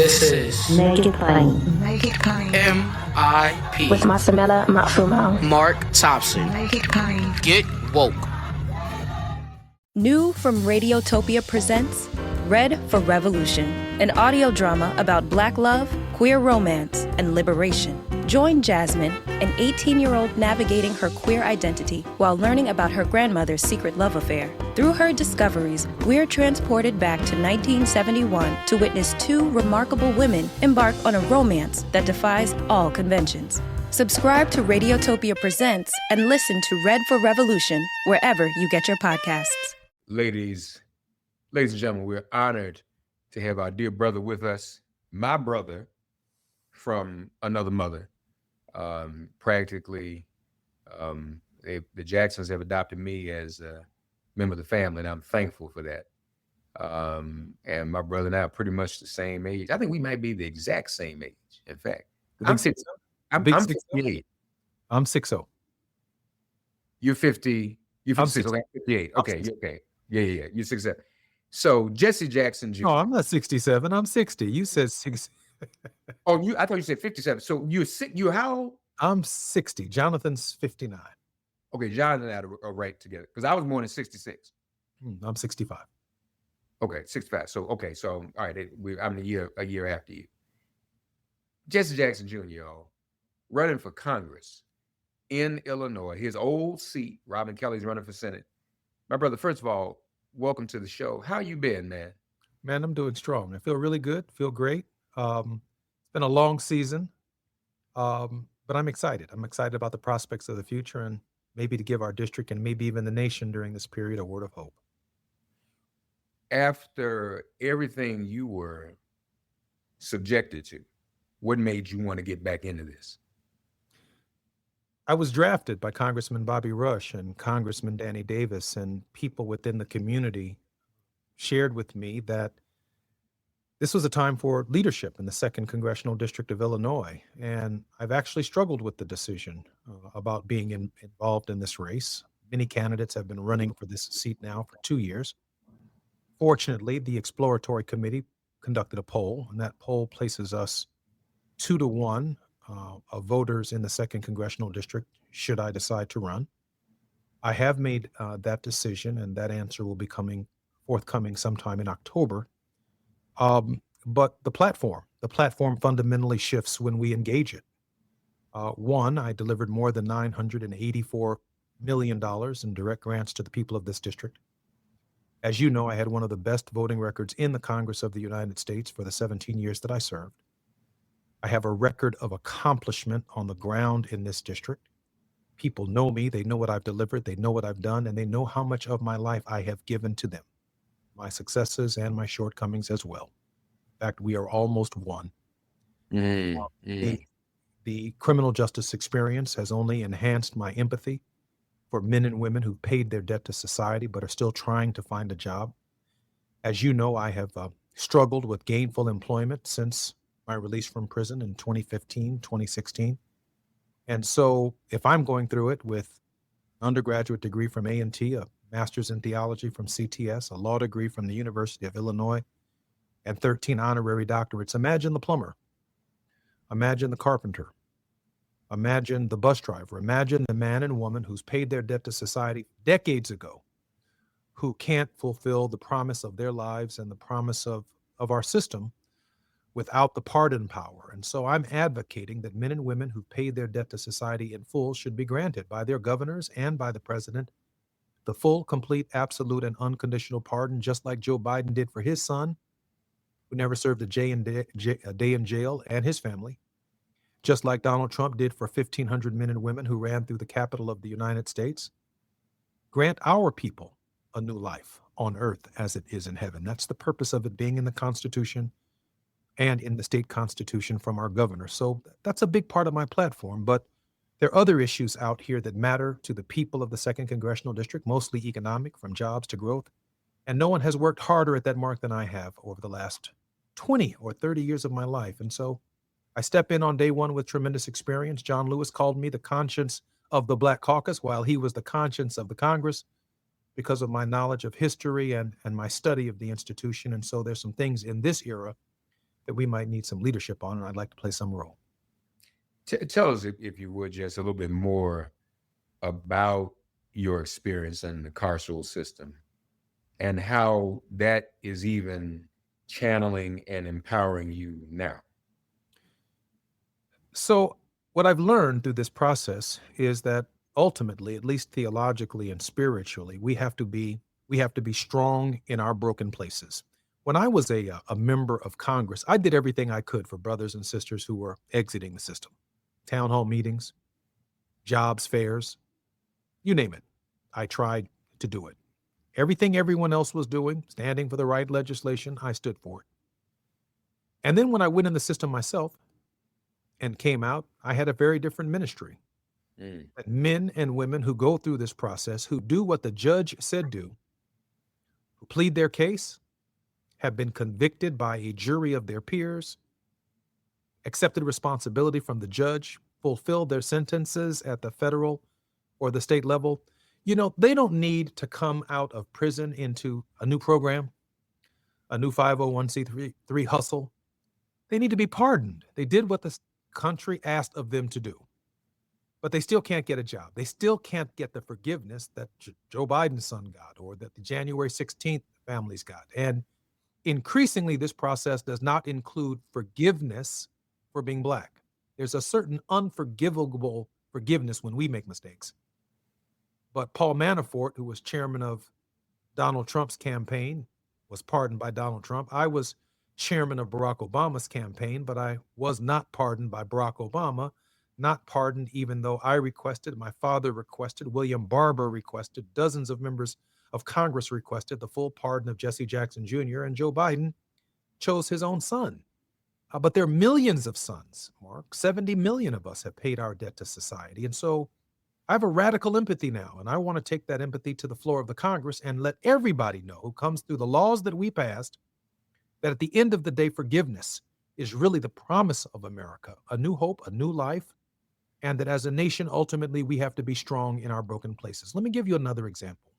This is Make it plain. Make it plain. MIP With Masamela Matfumo. Mark Thompson. Make it plain. Get woke. New from Radiotopia presents Red for Revolution, an audio drama about Black love, queer romance, and liberation. Join Jasmine, an 18-year-old navigating her queer identity while learning about her grandmother's secret love affair. Through her discoveries, we're transported back to 1971 to witness two remarkable women embark on a romance that defies all conventions. Subscribe to Radiotopia Presents and listen to Red for Revolution wherever you get your podcasts. Ladies and gentlemen, we're honored to have our dear brother with us, my brother from another mother. Practically, the Jacksons have adopted me as a member of the family, and I'm thankful for that. And my brother and I are pretty much the same age. I think we might be the exact same age, in fact. I'm 58. I'm 60. You're 50. You're 56. Okay, 58. Okay, okay. Yeah. You're 67. So Jesse Jackson Jr. No, I'm not 67. I'm 60. You said 60. Oh, I thought you said 57. So you're how old? I'm 60. Jonathan's 59. Okay, John and I are right together because I was born in 66. I'm 65. Okay, 65. So all right, I'm a year after you. Jesse Jackson Jr., y'all, running for Congress in Illinois. His old seat, Robin Kelly's running for Senate. My brother, first of all, welcome to the show. How you been, man? Man, I'm doing strong. I feel really good. Feel great. It's been a long season, but I'm excited. I'm excited about the prospects of the future and maybe to give our district and maybe even the nation during this period a word of hope. After everything you were subjected to, what made you want to get back into this? I was drafted by Congressman Bobby Rush and Congressman Danny Davis, and people within the community shared with me that this was a time for leadership in the 2nd Congressional District of Illinois. And I've actually struggled with the decision about being involved in this race. Many candidates have been running for this seat now for 2 years. Fortunately, the exploratory committee conducted a poll, and that poll places us 2-1 of voters in the 2nd Congressional District should I decide to run. I have made that decision, and that answer will be forthcoming sometime in October. But the platform fundamentally shifts when we engage it. One, I delivered more than $984 million in direct grants to the people of this district. As you know, I had one of the best voting records in the Congress of the United States for the 17 years that I served. I have a record of accomplishment on the ground in this district. People know me, they know what I've delivered, they know what I've done, and they know how much of my life I have given to them. My successes and my shortcomings as well. In fact, we are almost one. The criminal justice experience has only enhanced my empathy for men and women who paid their debt to society but are still trying to find a job. As you know, I have struggled with gainful employment since my release from prison in 2015, 2016. And so if I'm going through it with an undergraduate degree from A&T, a master's in theology from CTS, a law degree from the University of Illinois, and 13 honorary doctorates. Imagine the plumber. Imagine the carpenter. Imagine the bus driver. Imagine the man and woman who's paid their debt to society decades ago, who can't fulfill the promise of their lives and the promise of our system without the pardon power. And so I'm advocating that men and women who've paid their debt to society in full should be granted by their governors and by the president the full, complete, absolute, and unconditional pardon, just like Joe Biden did for his son, who never served a day in jail, and his family, just like Donald Trump did for 1,500 men and women who ran through the Capitol of the United States. Grant our people a new life on earth as it is in heaven. That's the purpose of it being in the Constitution and in the state constitution from our governor. So that's a big part of my platform, but there are other issues out here that matter to the people of the 2nd Congressional District, mostly economic, from jobs to growth. And no one has worked harder at that mark than I have over the last 20 or 30 years of my life. And so I step in on day one with tremendous experience. John Lewis called me the conscience of the Black Caucus, while he was the conscience of the Congress, because of my knowledge of history and my study of the institution. And so there's some things in this era that we might need some leadership on, and I'd like to play some role. Tell us, if you would, just a little bit more about your experience in the carceral system and how that is even channeling and empowering you now. So what I've learned through this process is that ultimately, at least theologically and spiritually, we have to be strong in our broken places. When I was a member of Congress, I did everything I could for brothers and sisters who were exiting the system. Town hall meetings, jobs fairs, you name it. I tried to do it. Everything everyone else was doing, standing for the right legislation, I stood for it. And then when I went in the system myself and came out, I had a very different ministry. That men and women who go through this process, who do what the judge said do, who plead their case, have been convicted by a jury of their peers, accepted responsibility from the judge, fulfilled their sentences at the federal or the state level. You know, they don't need to come out of prison into a new program, a new 501c3 hustle. They need to be pardoned. They did what the country asked of them to do, but they still can't get a job. They still can't get the forgiveness that Joe Biden's son got, or that the January 16th families got. And increasingly, this process does not include forgiveness for being Black. There's a certain unforgivable forgiveness when we make mistakes. But Paul Manafort, who was chairman of Donald Trump's campaign, was pardoned by Donald Trump. I was chairman of Barack Obama's campaign, but I was not pardoned by Barack Obama, not pardoned even though I requested, my father requested, William Barber requested, dozens of members of Congress requested the full pardon of Jesse Jackson Jr., and Joe Biden chose his own son. But there are millions of sons, Mark. 70 million of us have paid our debt to society. And so I have a radical empathy now, and I want to take that empathy to the floor of the Congress and let everybody know who comes through the laws that we passed that at the end of the day, forgiveness is really the promise of America, a new hope, a new life, and that as a nation, ultimately, we have to be strong in our broken places. Let me give you another example.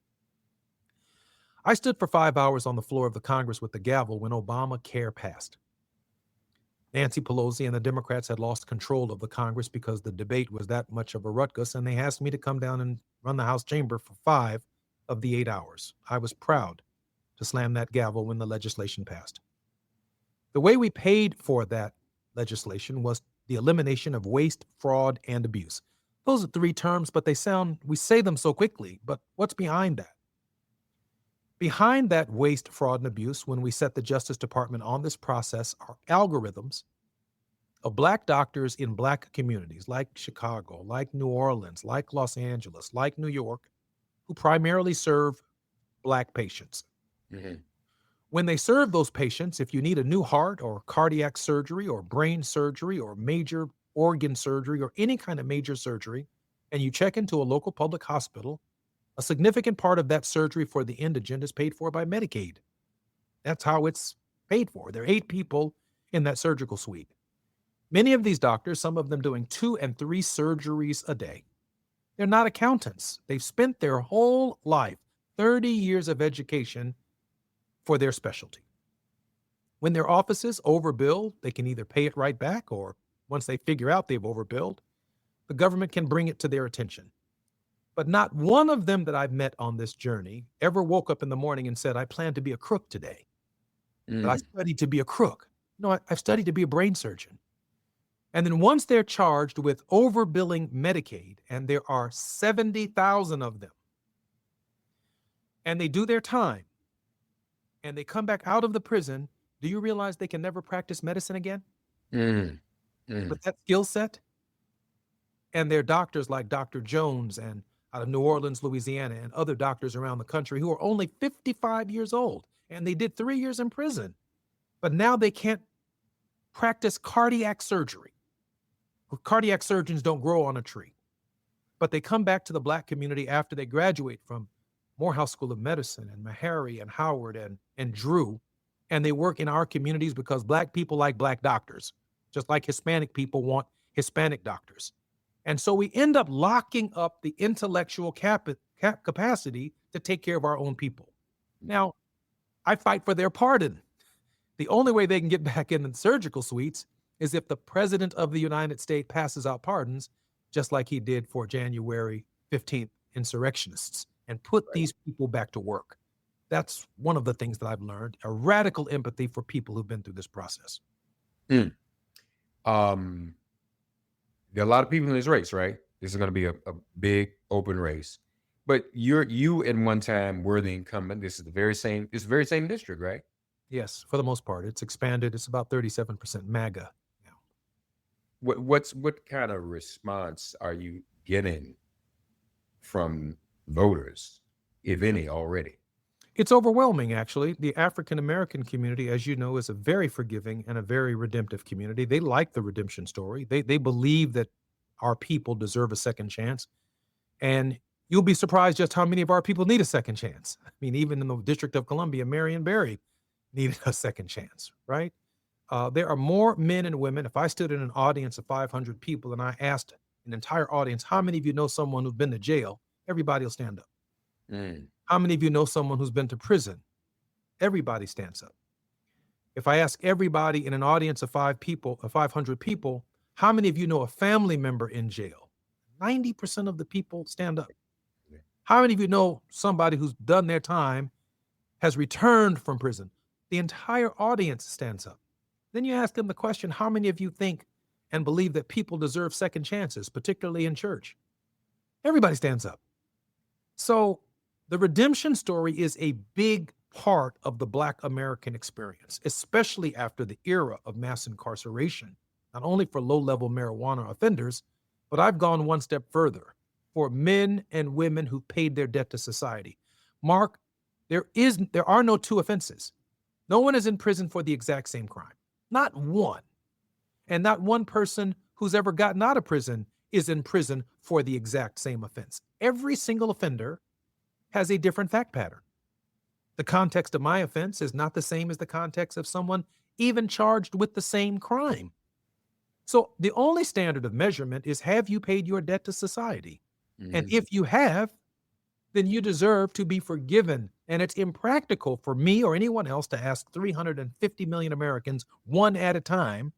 I stood for 5 hours on the floor of the Congress with the gavel when Obamacare passed. Nancy Pelosi and the Democrats had lost control of the Congress because the debate was that much of a ruckus, and they asked me to come down and run the House chamber for 5 of the 8 hours. I was proud to slam that gavel when the legislation passed. The way we paid for that legislation was the elimination of waste, fraud, and abuse. Those are 3 terms, but we say them so quickly, but what's behind that? Behind that waste, fraud, and abuse, when we set the Justice Department on this process, are algorithms of Black doctors in Black communities like Chicago, like New Orleans, like Los Angeles, like New York, who primarily serve Black patients. Mm-hmm. When they serve those patients, if you need a new heart or cardiac surgery or brain surgery or major organ surgery or any kind of major surgery, and you check into a local public hospital, a significant part of that surgery for the indigent is paid for by Medicaid. That's how it's paid for. There are 8 people in that surgical suite. Many of these doctors, some of them doing 2 and 3 surgeries a day. They're not accountants. They've spent their whole life, 30 years of education, for their specialty. When their offices overbill, they can either pay it right back, or once they figure out they've overbilled, the government can bring it to their attention. But not one of them that I've met on this journey ever woke up in the morning and said, I plan to be a crook today. But I studied to be a crook. No, I've studied to be a brain surgeon. And then once they're charged with overbilling Medicaid, and there are 70,000 of them, and they do their time, and they come back out of the prison, do you realize they can never practice medicine again? With that skill set? And there are doctors like Dr. Jones and out of New Orleans, Louisiana, and other doctors around the country who are only 55 years old, and they did 3 years in prison. But now they can't practice cardiac surgery. Cardiac surgeons don't grow on a tree. But they come back to the Black community after they graduate from Morehouse School of Medicine and Meharry and Howard and Drew, and they work in our communities because Black people like Black doctors, just like Hispanic people want Hispanic doctors. And so we end up locking up the intellectual capacity to take care of our own people. Now, I fight for their pardon. The only way they can get back in the surgical suites is if the president of the United States passes out pardons, just like he did for January 15th insurrectionists, and put these people back to work. That's one of the things that I've learned, a radical empathy for people who've been through this process. Mm. There are a lot of people in this race, right? This is going to be a big open race. But you at one time were the incumbent. This is the very same district, right? Yes, for the most part. It's expanded. It's about 37% MAGA now. What kind of response are you getting from voters, if any, already? It's overwhelming, actually. The African-American community, as you know, is a very forgiving and a very redemptive community. They like the redemption story. They believe that our people deserve a second chance. And you'll be surprised just how many of our people need a second chance. I mean, even in the District of Columbia, Marion Barry needed a second chance, right? There are more men and women. If I stood in an audience of 500 people and I asked an entire audience, how many of you know someone who's been to jail? Everybody will stand up. Mm. How many of you know someone who's been to prison? Everybody stands up. If I ask everybody in an audience of 500 people, how many of you know a family member in jail? 90% of the people stand up. How many of you know somebody who's done their time, has returned from prison? The entire audience stands up. Then you ask them the question, how many of you think and believe that people deserve second chances, particularly in church? Everybody stands up. So the redemption story is a big part of the Black American experience, especially after the era of mass incarceration, not only for low-level marijuana offenders, but I've gone one step further for men and women who paid their debt to society. Mark, there are no two offenses. No one is in prison for the exact same crime. Not one. And not one person who's ever gotten out of prison is in prison for the exact same offense. Every single offender has a different fact pattern. The context of my offense is not the same as the context of someone even charged with the same crime. So the only standard of measurement is, have you paid your debt to society? Mm-hmm. And if you have, then you deserve to be forgiven. And it's impractical for me or anyone else to ask 350 million Americans one at a time,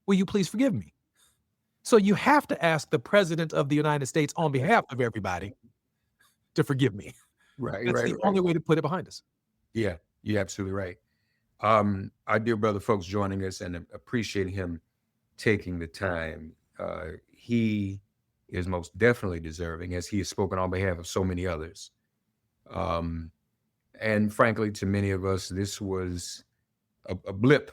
will you please forgive me? So you have to ask the president of the United States on behalf of everybody to forgive me. Right, That's the only way to put it behind us. Yeah, you're absolutely right. Our dear brother folks joining us, and appreciate him taking the time. He is most definitely deserving, as he has spoken on behalf of so many others. And frankly, to many of us, this was a blip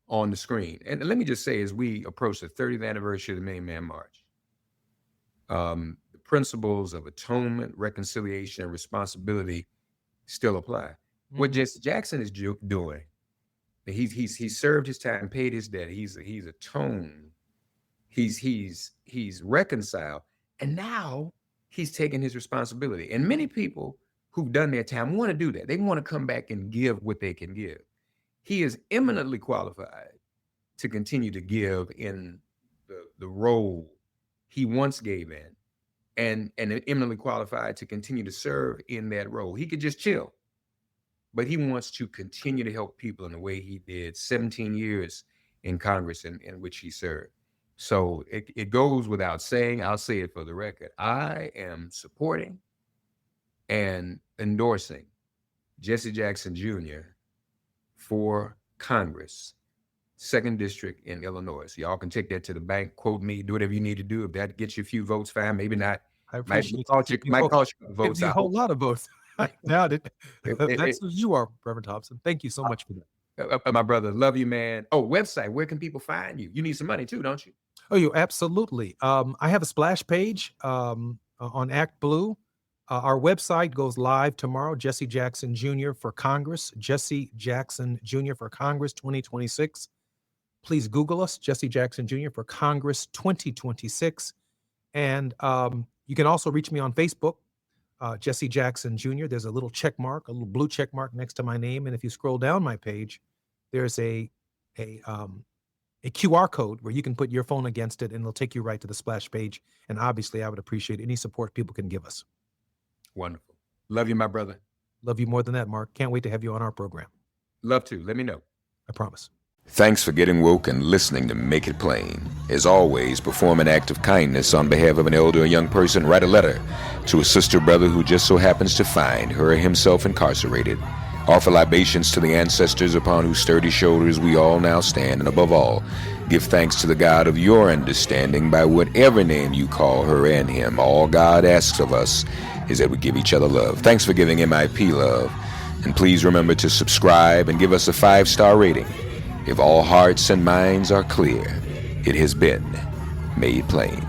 on the screen. And let me just say, as we approach the 30th anniversary of the Million Man March, the principles of atonement, reconciliation, and responsibility still apply. Mm-hmm. What Jesse Jackson is doing, he's served his time, paid his debt. He's atoned. He's reconciled, and now he's taking his responsibility. And many people who've done their time want to do that. They want to come back and give what they can give. He is eminently qualified to continue to give in the role he once gave in, and eminently qualified to continue to serve in that role. He could just chill, but he wants to continue to help people in the way he did 17 years in Congress in which he served. So it goes without saying, I'll say it for the record, I am supporting and endorsing Jesse Jackson Jr. for Congress, 2nd District in Illinois. So y'all can take that to the bank, quote me, do whatever you need to do. If that gets you a few votes, fine, maybe not. I appreciate Might cost you votes. A whole lot of votes. I doubt it. That's who you are, Reverend Thompson. Thank you so much for that. My brother, love you, man. Oh, website, where can people find you? You need some money too, don't you? Oh, you absolutely. I have a splash page on Act Blue. Our website goes live tomorrow. Jesse Jackson Jr. for Congress. Jesse Jackson Jr. for Congress 2026. Please Google us, Jesse Jackson Jr. for Congress 2026. And you can also reach me on Facebook, Jesse Jackson Jr. There's a little check mark, a little blue check mark next to my name. And if you scroll down my page, there's a QR code where you can put your phone against it and it'll take you right to the splash page. And obviously, I would appreciate any support people can give us. Wonderful. Love you, my brother. Love you more than that, Mark. Can't wait to have you on our program. Love to. Let me know. I promise. Thanks for getting woke and listening to Make It Plain. As always, perform an act of kindness on behalf of an elder or young person. Write a letter to a sister or brother who just so happens to find her or himself incarcerated. Offer libations to the ancestors upon whose sturdy shoulders we all now stand. And above all, give thanks to the God of your understanding by whatever name you call her and him. All God asks of us is that we give each other love. Thanks for giving MIP love. And please remember to subscribe and give us a 5-star rating. If all hearts and minds are clear, it has been made plain.